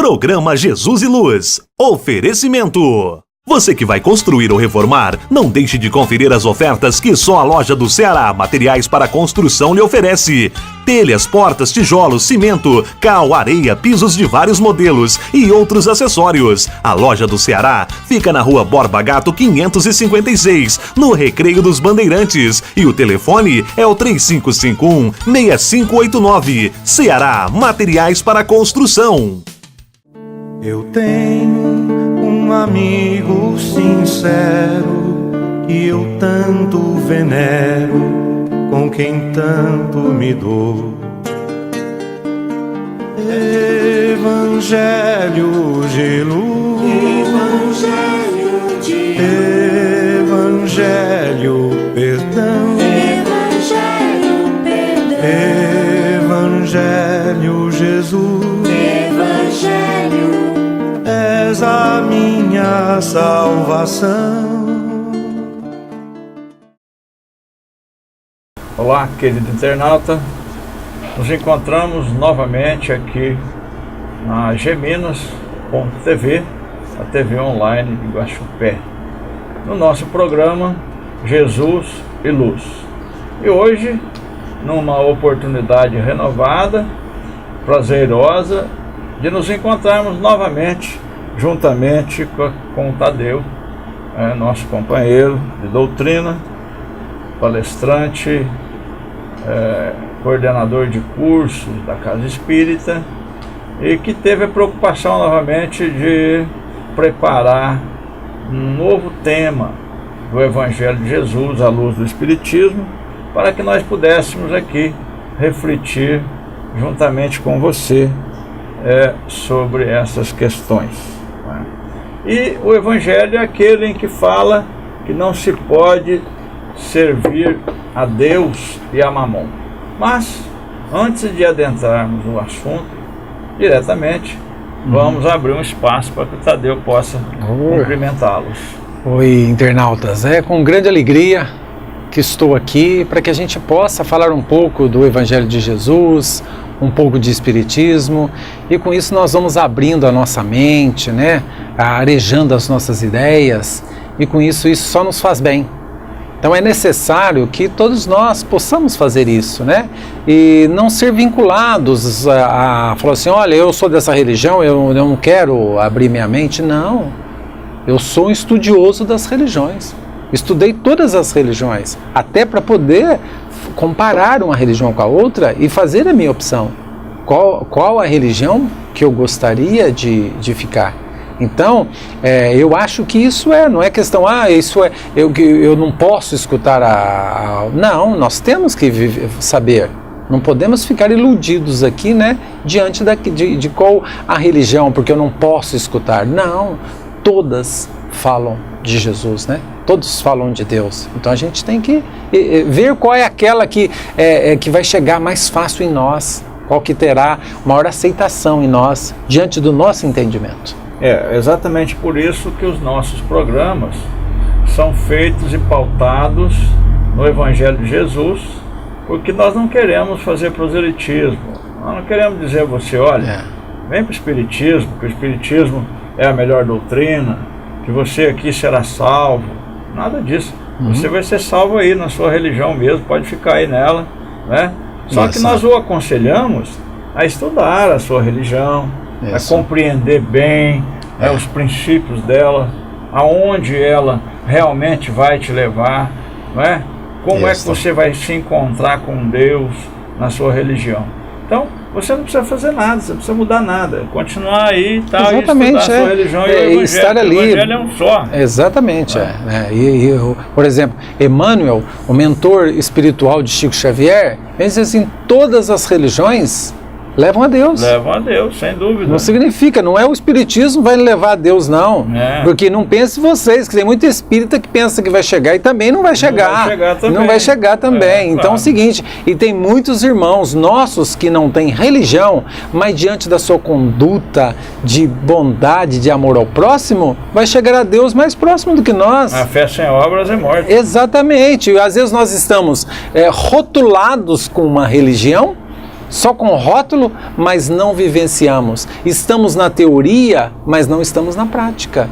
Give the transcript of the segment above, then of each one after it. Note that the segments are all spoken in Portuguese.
Programa Jesus e Luz. Oferecimento. Você que vai construir ou reformar, não deixe de conferir as ofertas que só a loja do Ceará Materiais para Construção lhe oferece. Telhas, portas, tijolos, cimento, cal, areia, pisos de vários modelos e outros acessórios. A loja do Ceará fica na Rua Borba Gato 556, no Recreio dos Bandeirantes. E o telefone é o 3551-6589. Ceará Materiais para Construção. Eu tenho um amigo sincero que eu tanto venero, com quem tanto me dou. Evangelho de luz, Evangelho perdão, Evangelho Jesus, és a minha salvação. Olá, querido internauta, nos encontramos novamente aqui na Geminas.tv, a TV online de Guaxupé, no nosso programa Jesus e Luz. E hoje, numa oportunidade renovada, prazerosa, de nos encontrarmos novamente, juntamente com o Tadeu, nosso companheiro de doutrina, palestrante, coordenador de cursos da Casa Espírita, e que teve a preocupação novamente de preparar um novo tema do Evangelho de Jesus à luz do Espiritismo, para que nós pudéssemos aqui refletir juntamente com você sobre essas questões. E o Evangelho é aquele em que fala que não se pode servir a Deus e a Mamon. Mas, antes de adentrarmos no assunto diretamente, vamos abrir um espaço para que o Tadeu possa cumprimentá-los. Oi, internautas, é com grande alegria que estou aqui para que a gente possa falar um pouco do Evangelho de Jesus, um pouco de Espiritismo, e com isso nós vamos abrindo a nossa mente, arejando as nossas ideias, e com isso só nos faz bem. Então é necessário que todos nós possamos fazer isso, e não ser vinculados a falar assim, olha, eu sou dessa religião, eu não quero abrir minha mente. Não, eu sou um estudioso das religiões, estudei todas as religiões, até para poder comparar uma religião com a outra e fazer a minha opção. Qual a religião que eu gostaria de ficar? Então, eu acho que isso não é questão, eu não posso escutar Não, nós temos que saber. Não podemos ficar iludidos aqui, diante de qual a religião, porque eu não posso escutar. Não, todas falam de Jesus, Todos falam de Deus. Então a gente tem que ver qual é aquela que vai chegar mais fácil em nós, qual que terá maior aceitação em nós, diante do nosso entendimento. É exatamente por isso que os nossos programas são feitos e pautados no Evangelho de Jesus, porque nós não queremos fazer proselitismo, nós não queremos dizer a você, olha, vem para o Espiritismo, que o Espiritismo é a melhor doutrina, que você aqui será salvo. Nada disso. Você vai ser salvo aí na sua religião mesmo, pode ficar aí nela, Só que nós o aconselhamos a estudar a sua religião, a compreender bem os princípios dela, aonde ela realmente vai te levar, Como é que você vai se encontrar com Deus na sua religião. Então, você não precisa fazer nada, você não precisa mudar nada, continuar aí e tal, exatamente, e estudar a sua religião e o Evangelho. Estar ali, o Evangelho é um só. Exatamente, por exemplo, Emmanuel, o mentor espiritual de Chico Xavier, ele diz assim, todas as religiões levam a Deus. Levam a Deus, sem dúvida. Não significa, não é o espiritismo que vai levar a Deus, não. Porque não pense vocês, que tem muito espírita que pensa que vai chegar e também não vai chegar. Não vai chegar também. Então é o seguinte, e tem muitos irmãos nossos que não têm religião, mas diante da sua conduta de bondade, de amor ao próximo, vai chegar a Deus mais próximo do que nós. A fé sem obras é morte. Exatamente. Às vezes nós estamos rotulados com uma religião, Só com rótulo, mas não vivenciamos. Estamos na teoria, mas não estamos na prática.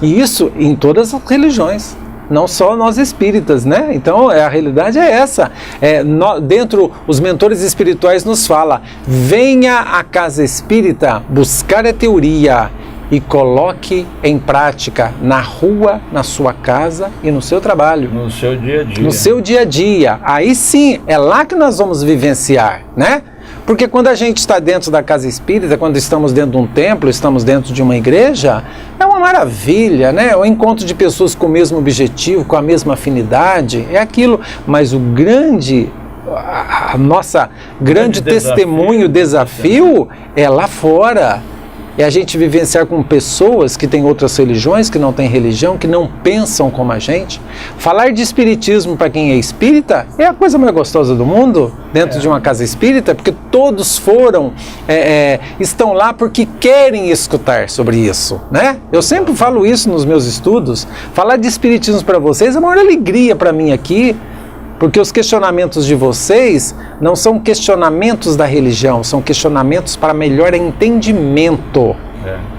E isso em todas as religiões, não só nós espíritas, né? Então a realidade é essa. Dentro, os mentores espirituais nos falam: venha à casa espírita buscar a teoria e coloque em prática na rua, na sua casa e no seu trabalho. No seu dia a dia. No seu dia a dia. Aí sim, é lá que nós vamos vivenciar, né? Porque quando a gente está dentro da casa espírita, quando estamos dentro de um templo, estamos dentro de uma igreja, é uma maravilha, né? O encontro de pessoas com o mesmo objetivo, com a mesma afinidade, é aquilo. Mas o nossa grande testemunho, desafio é lá fora. É a gente vivenciar com pessoas que têm outras religiões, que não têm religião, que não pensam como a gente. Falar de espiritismo para quem é espírita é a coisa mais gostosa do mundo, dentro de uma casa espírita, porque todos estão lá porque querem escutar sobre isso, né? Eu sempre falo isso nos meus estudos. Falar de espiritismo para vocês é a maior alegria para mim aqui, porque os questionamentos de vocês não são questionamentos da religião, são questionamentos para melhor entendimento.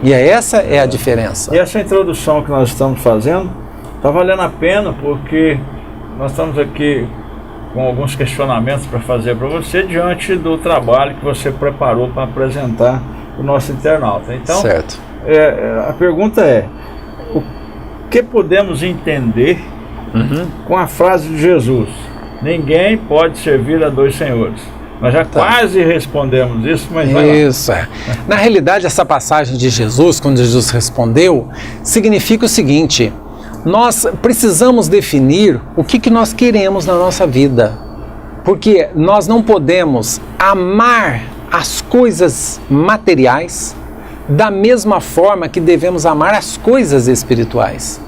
E essa é a diferença. E essa introdução que nós estamos fazendo está valendo a pena, porque nós estamos aqui com alguns questionamentos para fazer para você diante do trabalho que você preparou para apresentar o nosso internauta. Então, certo. A pergunta é: o que podemos entender com a frase de Jesus? Ninguém pode servir a dois senhores. Nós já quase respondemos isso, mas vai lá. Isso. Na realidade, essa passagem de Jesus, quando Jesus respondeu, significa o seguinte: nós precisamos definir o que nós queremos na nossa vida. Porque nós não podemos amar as coisas materiais da mesma forma que devemos amar as coisas espirituais.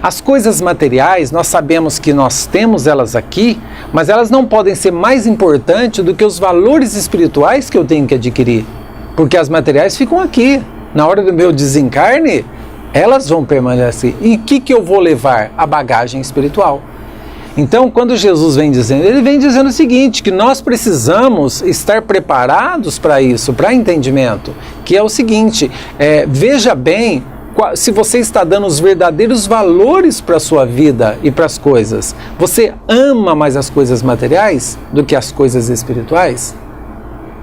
As coisas materiais, nós sabemos que nós temos elas aqui, mas elas não podem ser mais importantes do que os valores espirituais que eu tenho que adquirir. Porque as materiais ficam aqui. Na hora do meu desencarne, elas vão permanecer. E o que eu vou levar? A bagagem espiritual. Então, quando Jesus vem dizendo, ele vem dizendo o seguinte, que nós precisamos estar preparados para isso, para entendimento, que é o seguinte, veja bem, se você está dando os verdadeiros valores para a sua vida e para as coisas. Você ama mais as coisas materiais do que as coisas espirituais?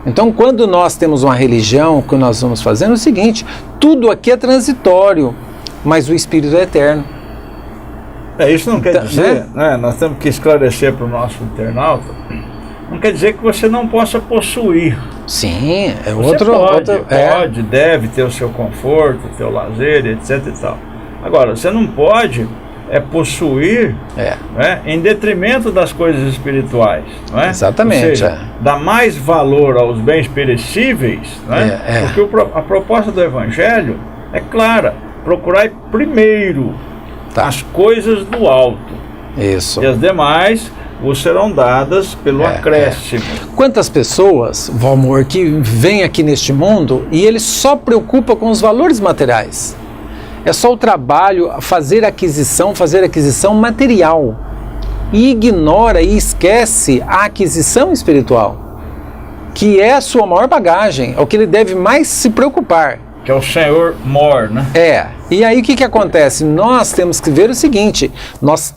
Então, quando nós temos uma religião, o que nós vamos fazendo é o seguinte: tudo aqui é transitório, mas o Espírito é eterno. Isso não quer dizer, né? Nós temos que esclarecer para o nosso internauta, não quer dizer que você não possa possuir. Sim, é você pode, deve ter o seu conforto, o seu lazer, etc e tal. Agora, você não pode possuir né, em detrimento das coisas espirituais. Não é? Exatamente. Ou seja, dar mais valor aos bens perecíveis, né? Porque a proposta do Evangelho é clara: procurar primeiro as coisas do alto. Isso. E as demais vos serão dadas pelo acréscimo. Quantas pessoas, Valmor, que vêm aqui neste mundo e ele só preocupa com os valores materiais. É só o trabalho, fazer aquisição material. E ignora e esquece a aquisição espiritual, que é a sua maior bagagem, é o que ele deve mais se preocupar. Que é o Senhor mor, né? E aí o que acontece? Nós temos que ver o seguinte: nós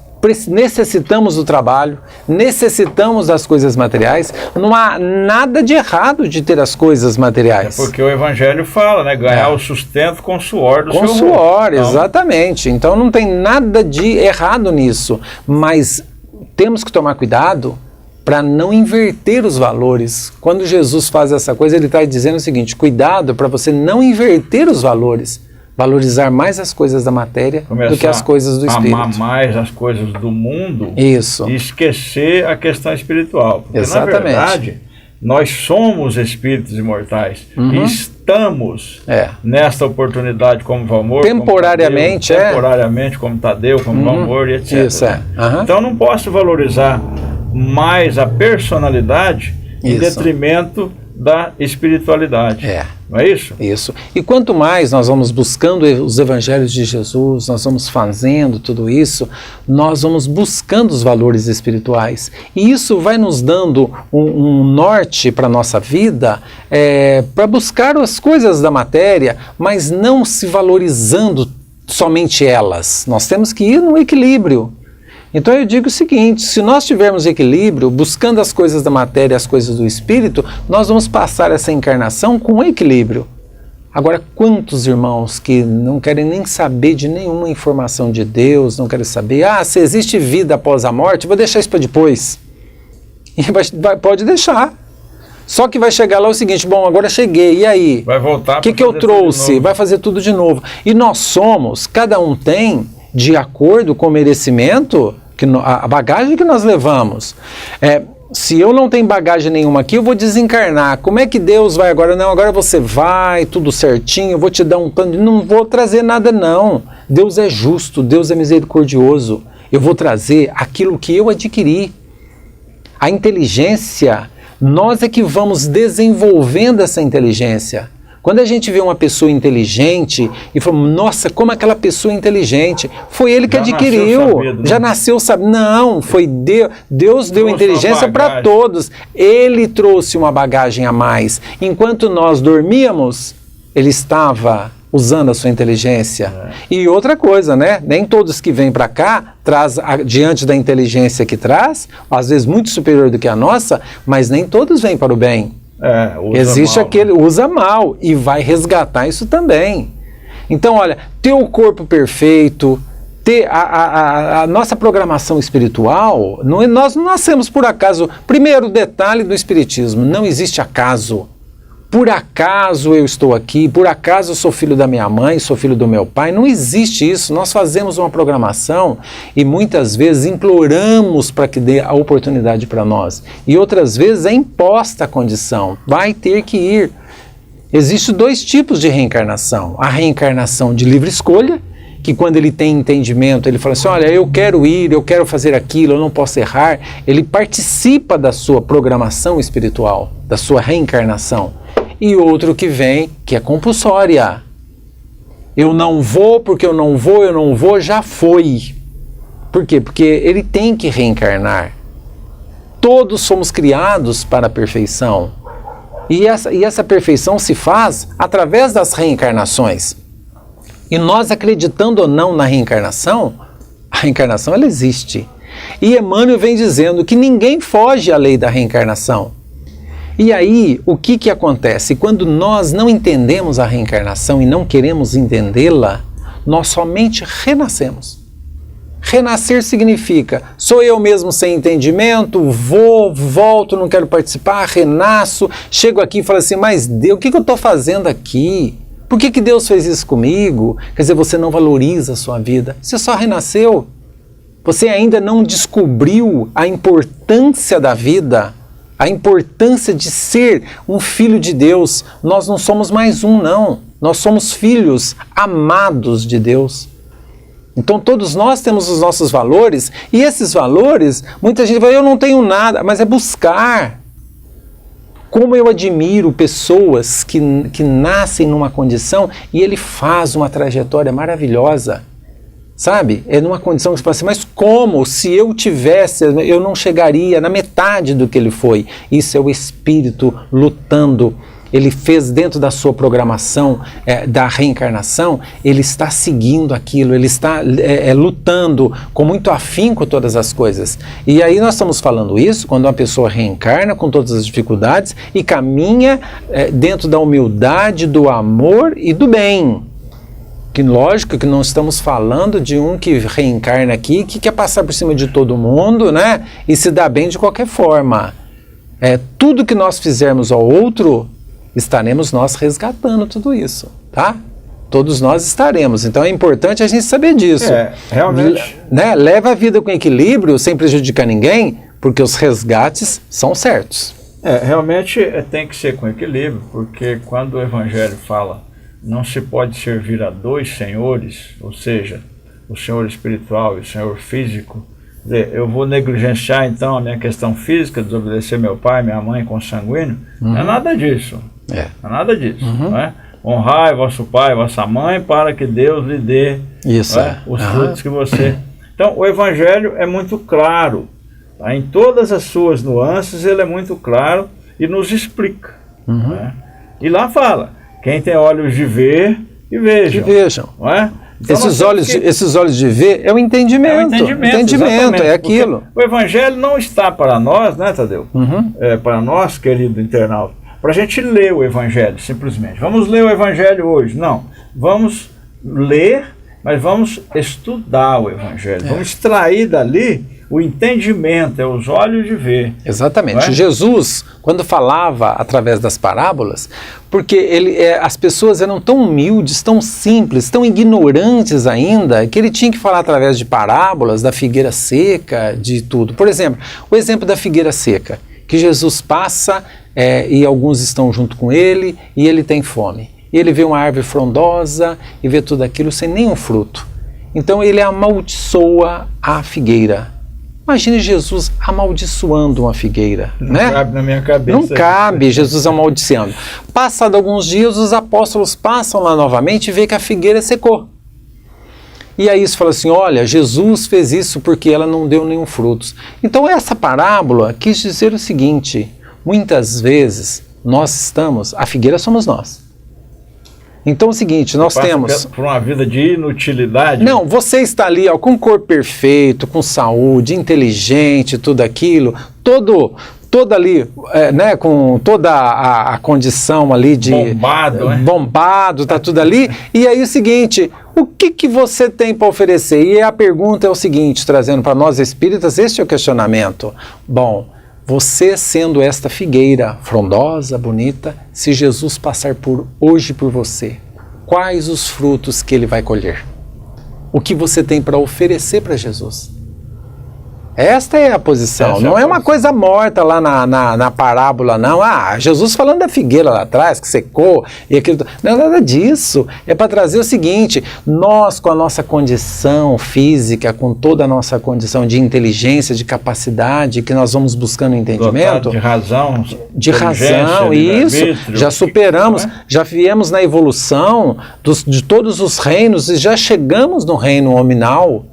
necessitamos do trabalho, necessitamos das coisas materiais, não há nada de errado de ter as coisas materiais. Porque o Evangelho fala, né? Ganhar o sustento com o suor do seu rosto. Com suor, exatamente. Então não tem nada de errado nisso, mas temos que tomar cuidado para não inverter os valores. Quando Jesus faz essa coisa, ele está dizendo o seguinte: cuidado para você não inverter os valores. Valorizar mais as coisas da matéria do que as coisas do espírito. Amar mais as coisas do mundo. Isso. E esquecer a questão espiritual. Porque, exatamente, na verdade, nós somos espíritos imortais. E estamos nesta oportunidade como Valmor. Temporariamente, como Tadeu, temporariamente como Tadeu, como Valmor e etc. Isso, Então, eu não posso valorizar mais a personalidade em detrimento da espiritualidade. Não é isso? Isso. E quanto mais nós vamos buscando os evangelhos de Jesus, nós vamos fazendo tudo isso, nós vamos buscando os valores espirituais. E isso vai nos dando um norte para a nossa vida, para buscar as coisas da matéria, mas não se valorizando somente elas. Nós temos que ir no equilíbrio. Então eu digo o seguinte, se nós tivermos equilíbrio, buscando as coisas da matéria e as coisas do espírito, nós vamos passar essa encarnação com equilíbrio. Agora, quantos irmãos que não querem nem saber de nenhuma informação de Deus, não querem saber, se existe vida após a morte, vou deixar isso para depois. E pode deixar. Só que vai chegar lá o seguinte, bom, agora cheguei, e aí? Vai voltar. O que eu trouxe? Vai fazer tudo de novo. E nós somos, cada um tem, de acordo com o merecimento, a bagagem que nós levamos. Se eu não tenho bagagem nenhuma aqui, eu vou desencarnar. Como é que Deus vai agora? Não, agora você vai, tudo certinho, eu vou te dar um tanto, não vou trazer nada não. Deus é justo, Deus é misericordioso. Eu vou trazer aquilo que eu adquiri. A inteligência, nós é que vamos desenvolvendo essa inteligência. Quando a gente vê uma pessoa inteligente e fala, nossa, como aquela pessoa é inteligente, foi ele que adquiriu, já nasceu sabendo. Não, foi Deus, Deus deu inteligência para todos. Ele trouxe uma bagagem a mais. Enquanto nós dormíamos, ele estava usando a sua inteligência. E outra coisa, né? Nem todos que vêm para cá traz diante da inteligência que traz, às vezes muito superior do que a nossa, mas nem todos vêm para o bem. Existe mal, aquele, usa mal, e vai resgatar isso também. Então, olha, ter o corpo perfeito, ter a nossa programação espiritual, nós não nascemos por acaso. Primeiro detalhe do espiritismo, não existe acaso. Por acaso eu estou aqui, por acaso eu sou filho da minha mãe, sou filho do meu pai, não existe isso. Nós fazemos uma programação e muitas vezes imploramos para que dê a oportunidade para nós. E outras vezes é imposta a condição, vai ter que ir. Existem dois tipos de reencarnação. A reencarnação de livre escolha, que quando ele tem entendimento, ele fala assim, olha, eu quero ir, eu quero fazer aquilo, eu não posso errar. Ele participa da sua programação espiritual, da sua reencarnação. E outro que vem, que é compulsória. Eu não vou, porque eu não vou, já foi. Por quê? Porque ele tem que reencarnar. Todos somos criados para a perfeição. E essa perfeição se faz através das reencarnações. E nós, acreditando ou não na reencarnação, a reencarnação ela existe. E Emmanuel vem dizendo que ninguém foge à lei da reencarnação. E aí, o que acontece? Quando nós não entendemos a reencarnação e não queremos entendê-la, nós somente renascemos. Renascer significa, sou eu mesmo sem entendimento, volto, não quero participar, renasço, chego aqui e falo assim, mas Deus, o que eu estou fazendo aqui? Por que Deus fez isso comigo? Quer dizer, você não valoriza a sua vida, você só renasceu. Você ainda não descobriu a importância da vida, a importância de ser um filho de Deus. Nós não somos mais um, não. Nós somos filhos amados de Deus. Então todos nós temos os nossos valores, e esses valores, muita gente fala, eu não tenho nada, mas é buscar. Como eu admiro pessoas que nascem numa condição e ele faz uma trajetória maravilhosa. Sabe? É numa condição que você fala assim, mas como? Se eu tivesse, eu não chegaria na metade do que ele foi. Isso é o espírito lutando. Ele fez dentro da sua programação da reencarnação, ele está seguindo aquilo, ele está lutando com muito afinco todas as coisas. E aí nós estamos falando isso quando uma pessoa reencarna com todas as dificuldades e caminha dentro da humildade, do amor e do bem. Que lógico que não estamos falando de um que reencarna aqui, que quer passar por cima de todo mundo, né? E se dá bem de qualquer forma. Tudo que nós fizermos ao outro, estaremos nós resgatando tudo isso, tá? Todos nós estaremos. Então é importante a gente saber disso. Realmente. Né? Leva a vida com equilíbrio, sem prejudicar ninguém, porque os resgates são certos. Realmente tem que ser com equilíbrio, porque quando o Evangelho fala não se pode servir a dois senhores, ou seja, o senhor espiritual e o senhor físico, Quer dizer, eu vou negligenciar então a minha questão física, desobedecer meu pai, minha mãe consanguíneo? Não é nada disso. Não é nada disso. Não é? Honrai vosso pai e vossa mãe para que Deus lhe dê os frutos que você... Então, o Evangelho é muito claro. Tá? Em todas as suas nuances, ele é muito claro e nos explica. Né? E lá fala, quem tem olhos de ver, e vejam. Que vejam. Não é? Então, esses olhos de ver é o entendimento. Entendimento, é aquilo. O Evangelho não está para nós, né, Tadeu? Para nós, querido internauta, para a gente ler o Evangelho, simplesmente. Vamos ler o Evangelho hoje? Não. Vamos ler, mas vamos estudar o Evangelho. Vamos extrair dali o entendimento, os olhos de ver. Exatamente. Jesus, quando falava através das parábolas, porque as pessoas eram tão humildes, tão simples, tão ignorantes ainda, que ele tinha que falar através de parábolas, da figueira seca, de tudo. Por exemplo, o exemplo da figueira seca, que Jesus passa e alguns estão junto com ele e ele tem fome. E ele vê uma árvore frondosa e vê tudo aquilo sem nenhum fruto. Então ele amaldiçoa a figueira. Imagine Jesus amaldiçoando uma figueira. Não cabe na minha cabeça. Não cabe Jesus amaldiçoando. Passado alguns dias, os apóstolos passam lá novamente e vê que a figueira secou. E aí isso fala assim, olha, Jesus fez isso porque ela não deu nenhum frutos. Então essa parábola quis dizer o seguinte, muitas vezes a figueira somos nós. Então é o seguinte, nós temos... Por uma vida de inutilidade? Não, você está ali com um corpo perfeito, com saúde, inteligente, tudo aquilo, todo ali, com toda a condição ali de... Bombado, tá tudo ali. E aí o seguinte, o que você tem para oferecer? E a pergunta é o seguinte, trazendo para nós espíritas, este é o questionamento. Bom, você sendo esta figueira frondosa, bonita, se Jesus passar hoje por você, quais os frutos que ele vai colher? O que você tem para oferecer para Jesus? Esta é a posição, não é uma coisa morta lá na parábola, não. Jesus falando da figueira lá atrás, que secou, e aquilo. Não é nada disso. É para trazer o seguinte, nós com a nossa condição física, com toda a nossa condição de inteligência, de capacidade, que nós vamos buscando entendimento. De razão. Isso. Já superamos, já viemos na evolução de todos os reinos e já chegamos no reino nominal.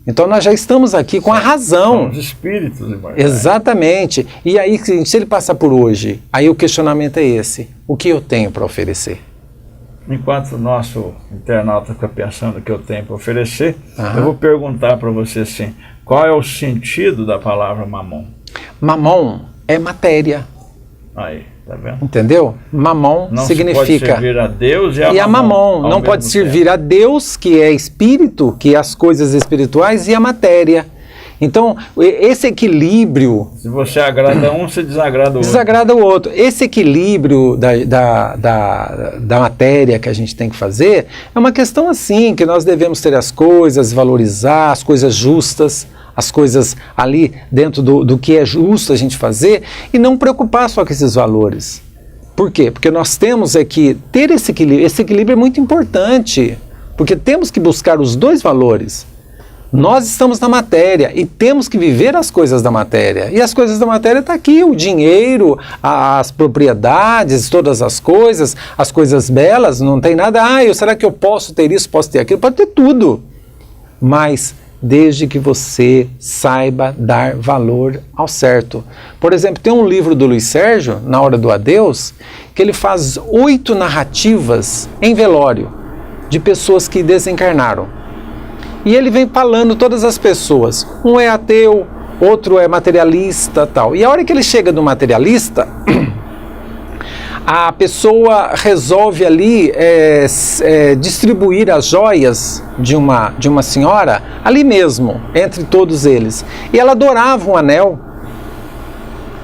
Então nós já estamos aqui com a razão. São os espíritos imortais. Exatamente. E aí, se ele passar por hoje, aí o questionamento é esse. O que eu tenho para oferecer? Enquanto o nosso internauta fica pensando o que eu tenho para oferecer, eu vou perguntar para você assim, qual é o sentido da palavra mamon? Mamon é matéria. Aí, tá vendo? Entendeu? Mamon não significa... Não pode servir a Deus e a mamon. Não pode servir a Deus, que é espírito, que é as coisas espirituais, e a matéria. Então, esse equilíbrio... Se você agrada um, você desagrada o outro. Desagrada o outro. Esse equilíbrio da matéria que a gente tem que fazer é uma questão assim, que nós devemos ter as coisas, valorizar as coisas justas, as coisas ali dentro do que é justo a gente fazer e não preocupar só com esses valores. Por quê? Porque nós temos que ter esse equilíbrio. Esse equilíbrio é muito importante, porque temos que buscar os dois valores. Nós estamos na matéria e temos que viver as coisas da matéria. E as coisas da matéria estão aqui, o dinheiro, as propriedades, todas as coisas belas, não tem nada. Será que eu posso ter isso, posso ter aquilo? Pode ter tudo. Mas desde que você saiba dar valor ao certo. Por exemplo, tem um livro do Luiz Sérgio, Na Hora do Adeus, que ele faz 8 narrativas em velório de pessoas que desencarnaram. E ele vem falando todas as pessoas. Um é ateu, outro é materialista, tal. E a hora que ele chega no materialista, a pessoa resolve ali distribuir as joias de uma senhora ali mesmo, entre todos eles. E ela adorava um anel,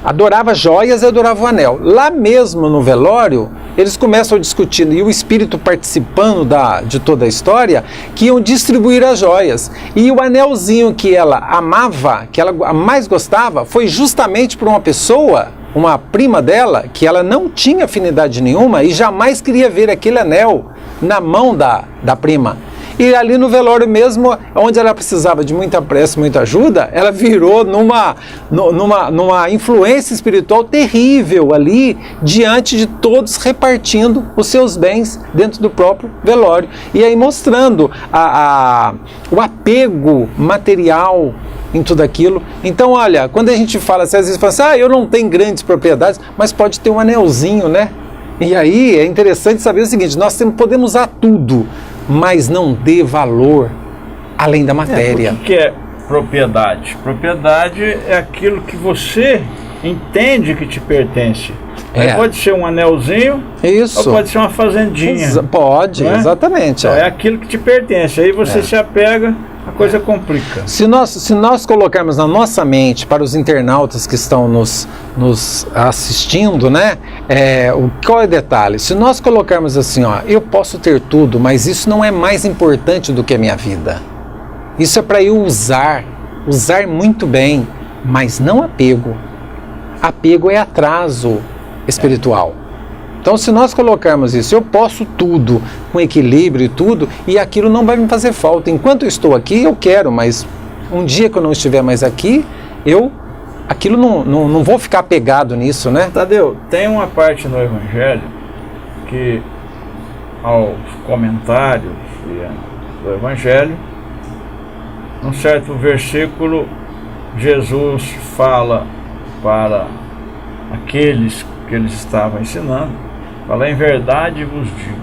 adorava joias e adorava o anel. Lá mesmo no velório, eles começam a discutir, e o espírito participando de toda a história, que iam distribuir as joias. E o anelzinho que ela amava, que ela mais gostava, foi justamente por uma pessoa, uma prima dela, que ela não tinha afinidade nenhuma e jamais queria ver aquele anel na mão da prima. E ali no velório mesmo, onde ela precisava de muita pressa, muita ajuda, ela virou numa influência espiritual terrível ali, diante de todos repartindo os seus bens dentro do próprio velório. E aí mostrando o apego material em tudo aquilo. Então, olha, quando a gente fala, às vezes fala assim, eu não tenho grandes propriedades, mas pode ter um anelzinho, né? E aí é interessante saber o seguinte, nós podemos usar tudo, mas não dê valor além da matéria. O que é propriedade? Propriedade é aquilo que você entende que te pertence. Pode ser um anelzinho, isso, ou pode ser uma fazendinha. Pode, exatamente. Então, é aquilo que te pertence. Aí você se apega, a coisa complica. Se nós colocarmos na nossa mente, para os internautas que estão nos assistindo, né? Qual é o detalhe? Se nós colocarmos assim, eu posso ter tudo, mas isso não é mais importante do que a minha vida. Isso é para eu usar muito bem, mas não apego. Apego é atraso espiritual. Então, se nós colocarmos isso, eu posso tudo, com equilíbrio e tudo, e aquilo não vai me fazer falta. Enquanto eu estou aqui, eu quero, mas um dia que eu não estiver mais aqui, aquilo não vou ficar apegado nisso, né? Tadeu, tem uma parte no Evangelho que, aos comentários do Evangelho, num certo versículo, Jesus fala para aqueles que eles estavam ensinando, fala, em verdade vos digo,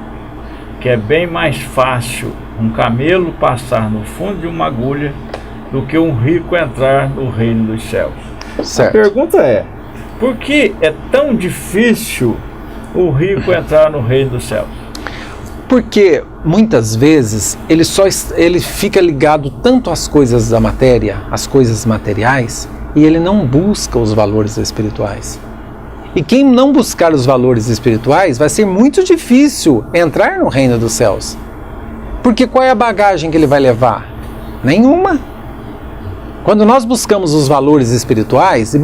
que é bem mais fácil um camelo passar no fundo de uma agulha do que um rico entrar no reino dos céus. Certo. A pergunta é, por que é tão difícil o rico entrar no reino dos céus? Porque muitas vezes ele fica ligado tanto às coisas da matéria, às coisas materiais, e ele não busca os valores espirituais. E quem não buscar os valores espirituais, vai ser muito difícil entrar no reino dos céus. Porque qual é a bagagem que ele vai levar? Nenhuma. Quando nós buscamos os valores espirituais,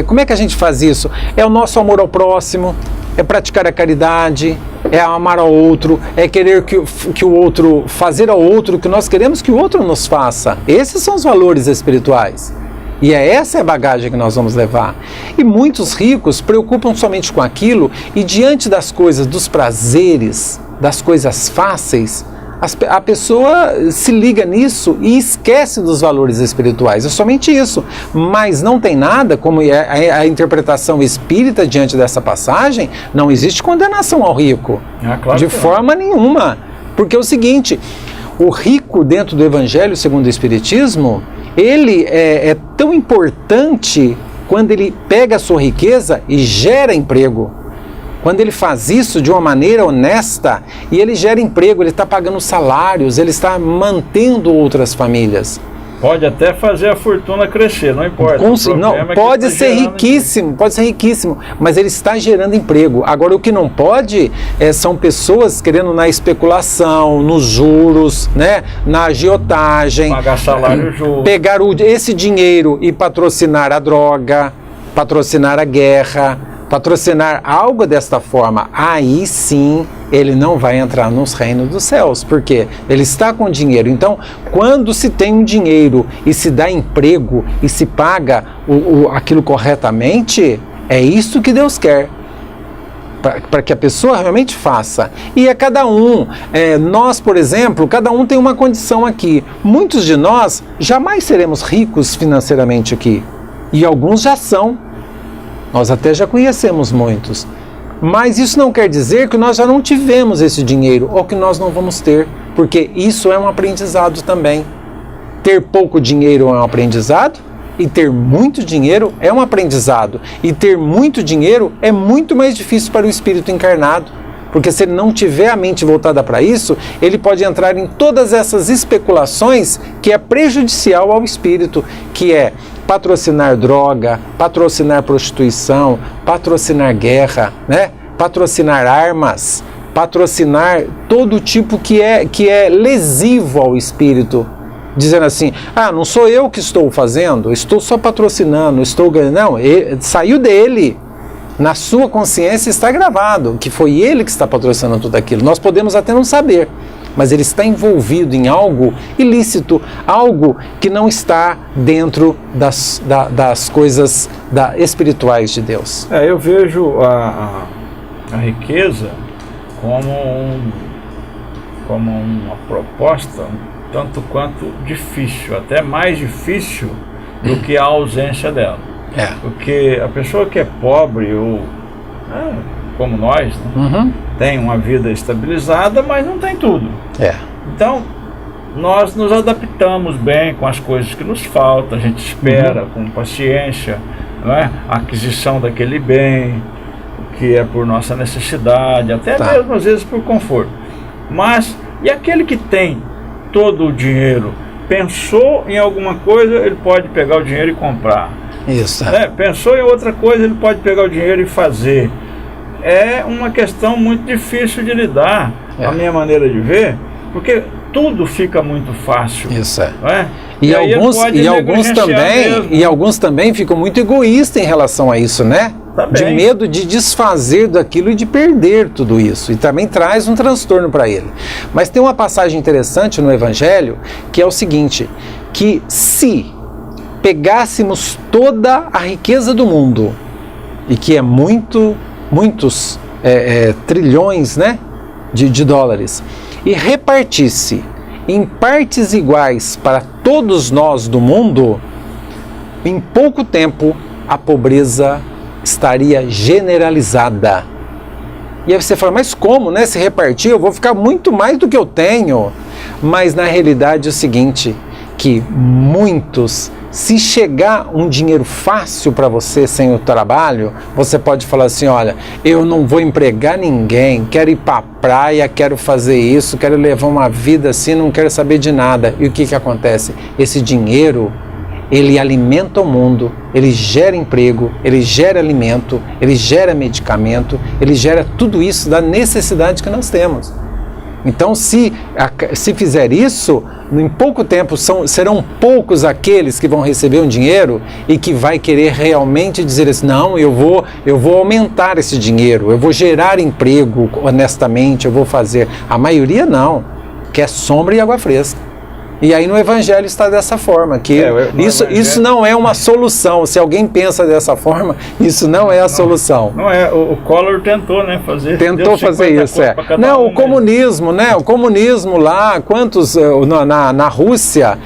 como é que a gente faz isso? É o nosso amor ao próximo, é praticar a caridade, é amar ao outro, é querer que o outro, fazer ao outro o que nós queremos que o outro nos faça. Esses são os valores espirituais. E essa é a bagagem que nós vamos levar. E muitos ricos preocupam somente com aquilo e diante das coisas, dos prazeres, das coisas fáceis, a pessoa se liga nisso e esquece dos valores espirituais. É somente isso. Mas não tem nada, como é a interpretação espírita diante dessa passagem, não existe condenação ao rico. Claro de forma nenhuma. Porque é o seguinte, o rico dentro do Evangelho segundo o Espiritismo, ele é tão importante quando ele pega a sua riqueza e gera emprego. Quando ele faz isso de uma maneira honesta e ele gera emprego, ele está pagando salários, ele está mantendo outras famílias. Pode até fazer a fortuna crescer, não importa. Pode ser riquíssimo, mas ele está gerando emprego. Agora, o que não pode são pessoas querendo na especulação, nos juros, né, na agiotagem, pagar salário, juros, pegar esse dinheiro e patrocinar a droga, patrocinar a guerra, patrocinar algo desta forma. Aí sim ele não vai entrar nos reinos dos céus, porque ele está com dinheiro. Então, quando se tem um dinheiro e se dá emprego e se paga aquilo corretamente, é isso que Deus quer, para que a pessoa realmente faça. E é cada um. Nós, por exemplo, cada um tem uma condição aqui. Muitos de nós jamais seremos ricos financeiramente aqui, e alguns já são. Nós até já conhecemos muitos. Mas isso não quer dizer que nós já não tivemos esse dinheiro ou que nós não vamos ter, porque isso é um aprendizado também. Ter pouco dinheiro é um aprendizado e ter muito dinheiro é um aprendizado. E ter muito dinheiro é muito mais difícil para o espírito encarnado, porque se ele não tiver a mente voltada para isso, ele pode entrar em todas essas especulações que é prejudicial ao espírito, que é patrocinar droga, patrocinar prostituição, patrocinar guerra, né? Patrocinar armas, patrocinar todo tipo que é lesivo ao espírito, dizendo assim, não sou eu que estou fazendo, estou só patrocinando, estou ganhando. Não, saiu dele. Na sua consciência está gravado que foi ele que está patrocinando tudo aquilo. Nós podemos até não saber, mas ele está envolvido em algo ilícito, algo que não está dentro das coisas espirituais de Deus. Eu vejo a riqueza como uma proposta tanto quanto difícil, até mais difícil do que a ausência dela. Porque a pessoa que é pobre ou como nós, né, tem uma vida estabilizada, mas não tem tudo. Então nós nos adaptamos bem com as coisas que nos faltam, a gente espera com paciência, não é? A aquisição daquele bem que é por nossa necessidade, até mesmo às vezes por conforto. Mas e aquele que tem todo o dinheiro, pensou em alguma coisa, ele pode pegar o dinheiro e comprar. Isso. Pensou em outra coisa, ele pode pegar o dinheiro e fazer. É uma questão muito difícil de lidar, a minha maneira de ver, porque tudo fica muito fácil. Isso não é? E alguns também ficam muito egoístas em relação a isso, né? De medo de desfazer daquilo e de perder tudo isso. E também traz um transtorno para ele. Mas tem uma passagem interessante no Evangelho, que é o seguinte, que se pegássemos toda a riqueza do mundo, e que é muitos trilhões, né, de dólares, e repartisse em partes iguais para todos nós do mundo, em pouco tempo a pobreza estaria generalizada. E aí você fala, mas como, né? Se repartir, eu vou ficar muito mais do que eu tenho. Mas na realidade é o seguinte, que muitos, se chegar um dinheiro fácil para você sem o trabalho, você pode falar assim, olha, eu não vou empregar ninguém, quero ir para a praia, quero fazer isso, quero levar uma vida assim, não quero saber de nada. E o que acontece? Esse dinheiro, ele alimenta o mundo, ele gera emprego, ele gera alimento, ele gera medicamento, ele gera tudo isso da necessidade que nós temos. Então, se fizer isso, em pouco tempo serão poucos aqueles que vão receber um dinheiro e que vai querer realmente dizer assim, não, eu vou aumentar esse dinheiro, eu vou gerar emprego honestamente, eu vou fazer. A maioria não, quer sombra e água fresca. E aí no Evangelho está dessa forma, que isso não é uma solução. Se alguém pensa dessa forma, isso não é a solução. Não é, o Collor tentou, né, fazer. Tentou fazer isso, Não, o comunismo, né, o comunismo lá, quantos na Rússia,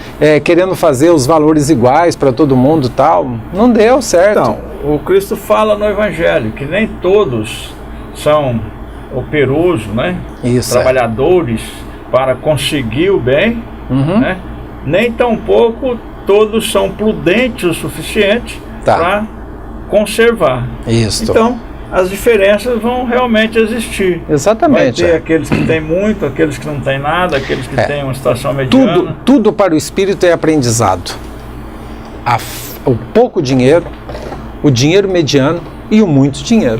querendo fazer os valores iguais para todo mundo e tal, não deu certo. Então, o Cristo fala no Evangelho que nem todos são operosos, né, trabalhadores para conseguir o bem, né? Nem tampouco todos são prudentes o suficiente para conservar. Isso. Então, as diferenças vão realmente existir. Exatamente. Vai ter aqueles que têm muito, aqueles que não têm nada, aqueles que têm uma situação mediana. Tudo para o espírito é aprendizado. O pouco dinheiro, o dinheiro mediano e o muito dinheiro.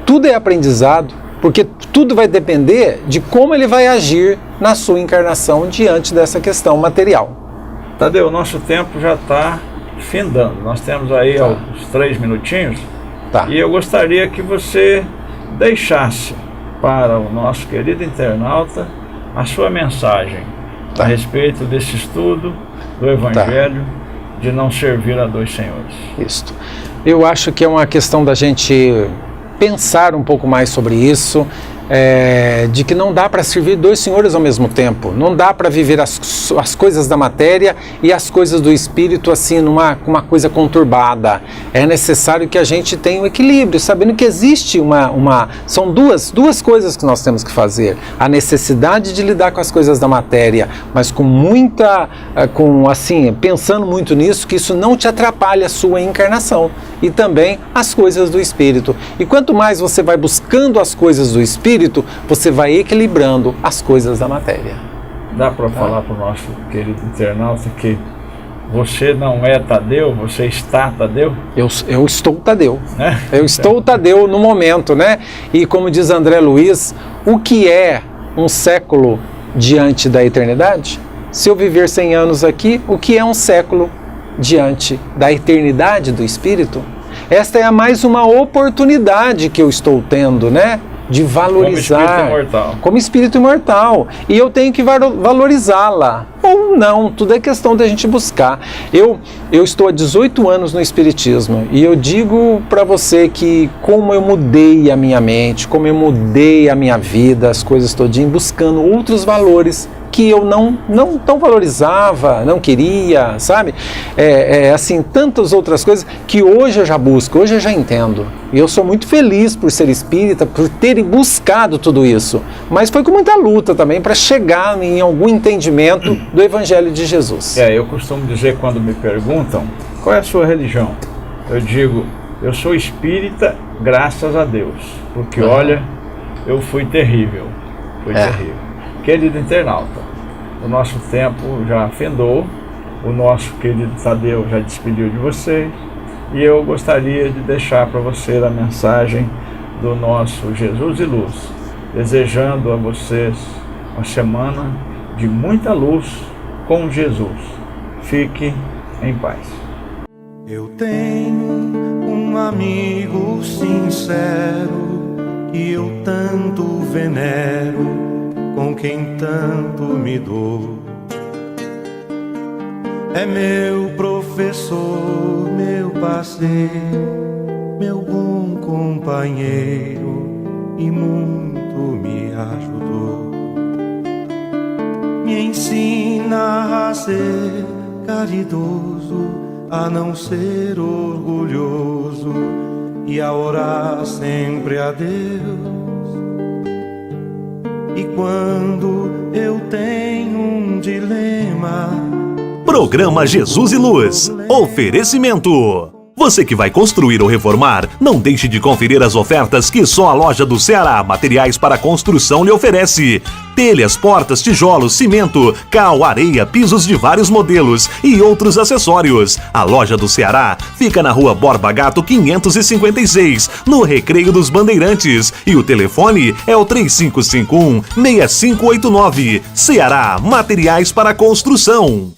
Tudo é aprendizado, porque tudo vai depender de como ele vai agir na sua encarnação diante dessa questão material. Tadeu, nosso tempo já está findando. Nós temos aí uns 3 minutinhos. E eu gostaria que você deixasse para o nosso querido internauta a sua mensagem a respeito desse estudo do Evangelho de não servir a dois senhores. Isso. Eu acho que é uma questão da gente pensar um pouco mais sobre isso, de que não dá para servir dois senhores ao mesmo tempo, não dá para viver as coisas da matéria e as coisas do espírito assim, uma coisa conturbada. É necessário que a gente tenha um equilíbrio, sabendo que existe são duas coisas que nós temos que fazer: a necessidade de lidar com as coisas da matéria, mas pensando muito nisso, que isso não te atrapalhe a sua encarnação, e também as coisas do espírito. E quanto mais você vai buscando as coisas do espírito, você vai equilibrando as coisas da matéria. Dá para falar para o nosso querido internauta que você não é Tadeu, você está Tadeu? Eu estou Tadeu. Eu estou Tadeu no momento, né? E como diz André Luiz, o que é um século diante da eternidade? Se eu viver 100 anos aqui, o que é um século diante da eternidade do Espírito? Esta é mais uma oportunidade que eu estou tendo, né? de valorizar como espírito imortal. Como espírito imortal, e eu tenho que valorizá-la ou não, tudo é questão da gente buscar. Eu estou há 18 anos no espiritismo e eu digo para você que como eu mudei a minha mente, como eu mudei a minha vida, as coisas todinho, buscando outros valores que eu não tão valorizava, não queria, sabe? Assim, tantas outras coisas que hoje eu já busco, hoje eu já entendo. E eu sou muito feliz por ser espírita, por terem buscado tudo isso. Mas foi com muita luta também para chegar em algum entendimento do Evangelho de Jesus. Eu costumo dizer quando me perguntam, qual é a sua religião? Eu digo, eu sou espírita graças a Deus. Porque olha, eu fui terrível. Terrível. Querido internauta, o nosso tempo já findou, o nosso querido Tadeu já despediu de vocês e eu gostaria de deixar para você a mensagem do nosso Jesus e Luz, desejando a vocês uma semana de muita luz com Jesus. Fique em paz. Eu tenho um amigo sincero que eu tanto venero, com quem tanto me dou. É meu professor, meu parceiro, meu bom companheiro e muito me ajudou. Me ensina a ser caridoso, a não ser orgulhoso e a orar sempre a Deus. E quando eu tenho um dilema... Programa Jesus e Luz. Oferecimento. Você que vai construir ou reformar, não deixe de conferir as ofertas que só a loja do Ceará Materiais para Construção lhe oferece. Telhas, portas, tijolos, cimento, cal, areia, pisos de vários modelos e outros acessórios. A loja do Ceará fica na Rua Borba Gato 556, no Recreio dos Bandeirantes. E o telefone é o 3551-6589. Ceará Materiais para Construção.